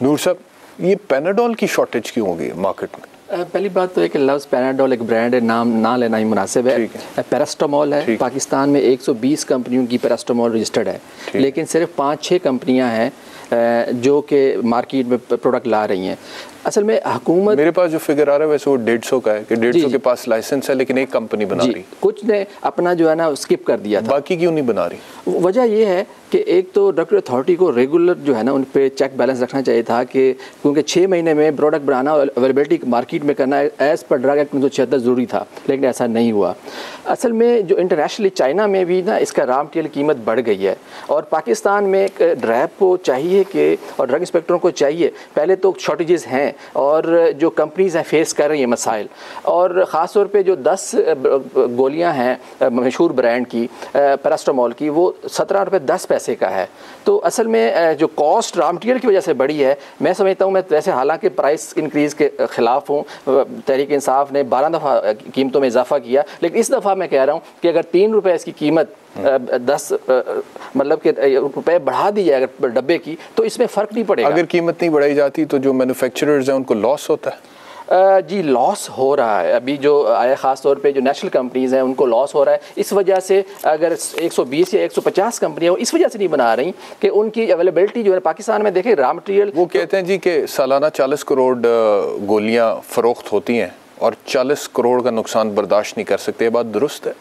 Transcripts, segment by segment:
नूर साहब, ये पैनाडोल की शॉर्टेज क्यों हो गई मार्केट में? पहली बात तो है कि लव्स पैनाडोल एक ब्रांड है, नाम ना लेना ही मुनासिब है। पैरास्टामोल है, पाकिस्तान में 120 कंपनियों की पैरास्टामोल रजिस्टर्ड है, लेकिन सिर्फ 5-6 कंपनियां हैं जो कि मार्केट में प्रोडक्ट ला रही हैं। असल में हुकूमत, मेरे पास जो फिगर आ रहा है वैसे वो 150 का है कि 150 के पास लाइसेंस है, लेकिन एक कंपनी बना रही, कुछ ने अपना जो है ना स्किप कर दिया था। बाकी क्यों नहीं बना रही? वजह ये है कि एक तो ड्रग अथॉरिटी को रेगुलर जो है ना उन पे चेक बैलेंस रखना चाहिए था कि क्योंकि 6 महीने में प्रोडक्ट बनाना और अवेलेबिलिटी मार्केट में करना एज़ पर ड्रग एक्ट 1976 ज़रूरी था, लेकिन ऐसा नहीं हुआ। असल में जो इंटरनेशनली चाइना में भी ना इसका रॉ मटेरियल की कीमत बढ़ गई है, और पाकिस्तान में एक ड्रैब को चाहिए कि और ड्रग इंस्पेक्टरों को चाहिए, पहले तो शॉर्टेजेस हैं और जो कंपनीज हैं फेस कर रही हैं मसाइल, और ख़ास तौर पे जो 10 गोलियां हैं मशहूर ब्रांड की पैरास्टामोल की, वो 17 रुपये 10 पैसे का है। तो असल में जो कॉस्ट रॉ मटेरियल की वजह से बढ़ी है, मैं समझता हूँ, मैं वैसे हालांकि प्राइस इंक्रीज़ के ख़िलाफ़ हूँ, तहरीक इंसाफ ने 12 दफ़ा कीमतों में इजाफा किया, लेकिन इस दफ़ा मैं कह रहा हूँ कि अगर 3 रुपये इसकी कीमत 10 मतलब कि रुपए बढ़ा दी जाए अगर डब्बे की, तो इसमें फ़र्क नहीं पड़ेगा। अगर कीमत नहीं बढ़ाई जाती तो जो मैन्युफैक्चरर्स हैं उनको लॉस होता है? जी लॉस हो रहा है, अभी जो आए ख़ास तौर पे जो नेशनल कंपनीज़ हैं उनको लॉस हो रहा है। इस वजह से अगर 120 या 150 कंपनियाँ इस वजह से नहीं बना रही कि उनकी अवेलेबिलिटी जो है पाकिस्तान में, देखें रॉ मटेरियल, वो कहते हैं जी कि सालाना 40 करोड़ गोलियाँ फ़रोख्त होती हैं और 40 करोड़ का नुकसान बर्दाश्त नहीं कर सकते, ये बात दुरुस्त है?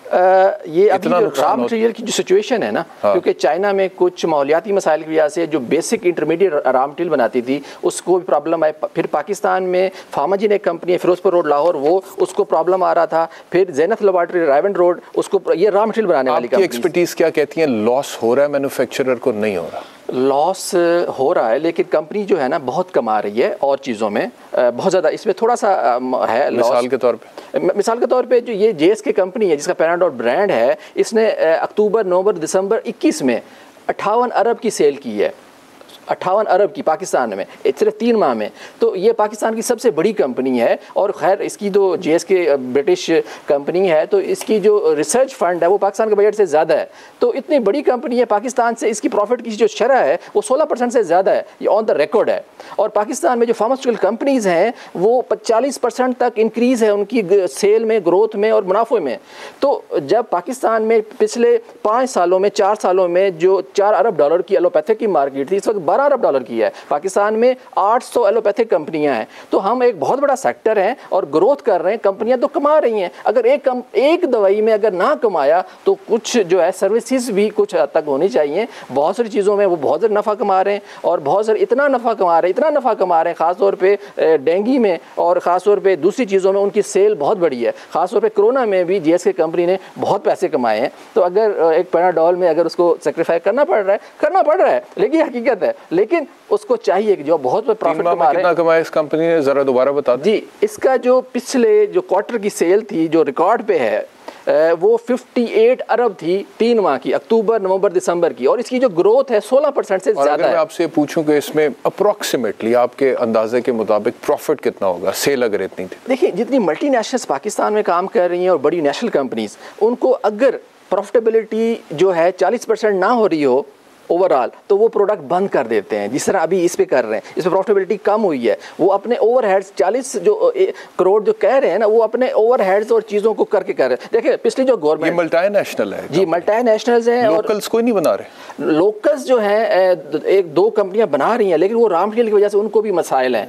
ये अभी रॉ मटेरियल की जो सिचुएशन है ना, क्योंकि चाइना में कुछ माहौलियाती मसाइल की वजह से जो बेसिक इंटरमीडिएट रॉ मटेरियल बनाती थी उसको भी प्रॉब्लम आई। फिर पाकिस्तान में फार्माजिन एक कंपनी है फिरोजपुर रोड लाहौर, वो उसको प्रॉब्लम आ रहा था। फिर ज़ैनत लेबॉरेटरी रायवन रोड, उसको ये रॉ मटेरियल बनाने वाली कंपनी। एक्सपर्टीज क्या कहती है, लॉस हो रहा है मैन्युफैक्चरर को? नहीं हो रहा, लॉस हो रहा है, लेकिन कंपनी जो है ना बहुत कमा रही है और चीज़ों में बहुत ज़्यादा, इसमें थोड़ा सा है लॉस। मिसाल के तौर पे जो ये JSK कंपनी है जिसका पैनाडोल ब्रांड है, इसने अक्टूबर, नवंबर, दिसंबर 21 में 58 अरब की सेल की है, 58 अरब की पाकिस्तान में सिर्फ 3 माह में। तो ये पाकिस्तान की सबसे बड़ी कंपनी है, और खैर इसकी जो JSK ब्रिटिश कंपनी है, तो इसकी जो रिसर्च फंड है वो पाकिस्तान के बजट से ज़्यादा है। तो इतनी बड़ी कंपनी है, पाकिस्तान से इसकी प्रॉफिट की जो शरह है वो 16% से ज़्यादा है, ये ऑन द रिकॉर्ड है। और पाकिस्तान में जो फार्मास्यूटिकल कंपनीज़ हैं वो 40% तक इंक्रीज़ है उनकी सेल में, ग्रोथ में और मुनाफे में। तो जब पाकिस्तान में पिछले 5 सालों में, 4 सालों में जो 4 अरब डॉलर की एलोपैथिक की मार्केट थी, इस वक्त 12 अरब डॉलर की है। पाकिस्तान में 800 एलोपैथिक कंपनियां हैं, तो हम एक बहुत बड़ा सेक्टर हैं और ग्रोथ कर रहे हैं, कंपनियां तो कमा रही हैं। अगर एक दवाई में अगर ना कमाया तो कुछ जो है सर्विसेज भी कुछ हद तक होनी चाहिए। बहुत सारी चीज़ों में वो बहुत ज़्यादा नफ़ा कमा रहे हैं, और बहुत सारे इतना नफ़ा कमा रहे हैं ख़ासतौर पर डेंगी में, और ख़ासतौर पर दूसरी चीज़ों में उनकी सेल बहुत बड़ी है। ख़ासतौर पर कोरोना में भी JSK कंपनी ने बहुत पैसे कमाए हैं। तो अगर एक पैनाडोल में अगर उसको सेक्रीफाई करना पड़ रहा है, लेकिन हकीकत है, लेकिन उसको चाहिए कि जो बहुत प्रॉफिट कितना कमाया इस कंपनी ने, जरा दोबारा बता दें। जी, इसका जो पिछले जो क्वार्टर की सेल थी जो रिकॉर्ड पे है, वो 58 अरब थी 3 माह की, अक्टूबर, नवंबर, दिसंबर की, और इसकी जो ग्रोथ है 16% से ज़्यादा है। मैं आपसे पूछूं कि इसमें अप्रोक्सीमेटली आपके अंदाजे के मुताबिक प्रॉफिट कितना होगा, सेल अगर इतनी थी? देखिए, जितनी मल्टीनेशनल्स पाकिस्तान में काम कर रही हैं और बड़ी नेशनल कंपनीज, उनको अगर प्रॉफिटेबिलिटी जो है 40% ना हो रही हो ओवरऑल, तो वो प्रोडक्ट बंद कर देते हैं, जिस तरह अभी इस पे कर रहे हैं। इस पर प्रॉफिटेबिलिटी कम हुई है, वो अपने ओवरहेड्स 40 जो करोड़ जो कह रहे हैं ना, वो अपने ओवरहेड्स और चीज़ों को करके कर रहे हैं। देखिए पिछली जो गवर्नमेंट, ये मल्टीनेशनल है जी, मल्टीनेशनल्स हैं, लोकल्स कोई नहीं बना रहे। लोकल्स जो हैं 1-2 कंपनियां बना रही हैं, लेकिन वो रॉ मटेरियल की वजह से उनको भी मसाइल हैं।